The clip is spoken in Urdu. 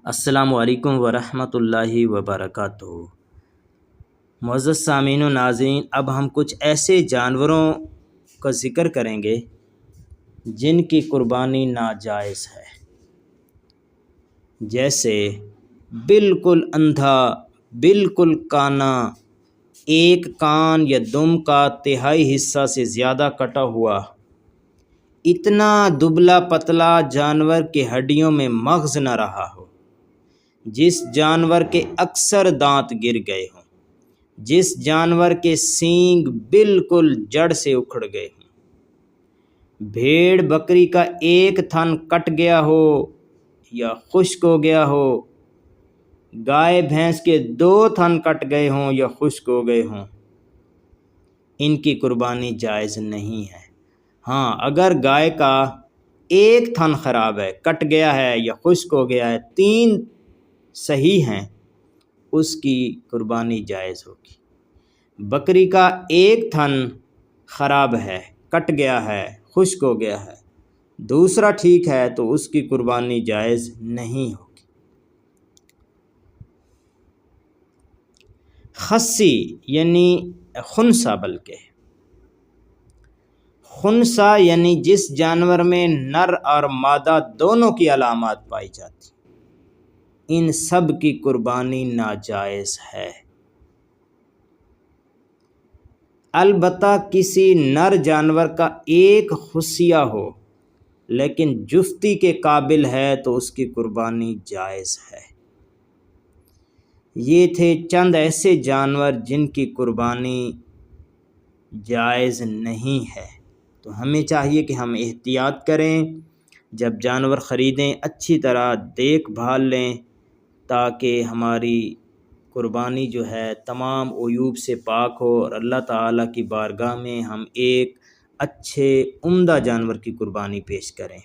السلام علیکم ورحمۃ اللہ وبرکاتہ۔ معزز سامعین و ناظرین، اب ہم کچھ ایسے جانوروں کا ذکر کریں گے جن کی قربانی ناجائز ہے، جیسے بالکل اندھا، بالکل کانا، ایک کان یا دم کا تہائی حصہ سے زیادہ کٹا ہوا، اتنا دبلا پتلا جانور کے ہڈیوں میں مغز نہ رہا ہو، جس جانور کے اکثر دانت گر گئے ہوں، جس جانور کے سینگ بالکل جڑ سے اکھڑ گئے ہوں، بھیڑ بکری کا ایک تھن کٹ گیا ہو یا خشک ہو گیا ہو، گائے بھینس کے 2 تھن کٹ گئے ہوں یا خشک ہو گئے ہوں، ان کی قربانی جائز نہیں ہے۔ ہاں، اگر گائے کا ایک تھن خراب ہے، کٹ گیا ہے یا خشک ہو گیا ہے، 3 صحیح ہیں، اس کی قربانی جائز ہوگی۔ بکری کا ایک تھن خراب ہے، کٹ گیا ہے، خشک ہو گیا ہے، دوسرا ٹھیک ہے، تو اس کی قربانی جائز نہیں ہوگی۔ خصی یعنی خنثی، بلکہ خنثی یعنی جس جانور میں نر اور مادہ دونوں کی علامات پائی جاتی، ان سب کی قربانی ناجائز ہے۔ البتہ کسی نر جانور کا ایک خصیہ ہو لیکن جفتی کے قابل ہے تو اس کی قربانی جائز ہے۔ یہ تھے چند ایسے جانور جن کی قربانی جائز نہیں ہے۔ تو ہمیں چاہیے کہ ہم احتیاط کریں، جب جانور خریدیں اچھی طرح دیکھ بھال لیں تاکہ ہماری قربانی جو ہے تمام عیوب سے پاک ہو اور اللہ تعالیٰ کی بارگاہ میں ہم ایک اچھے عمدہ جانور کی قربانی پیش کریں۔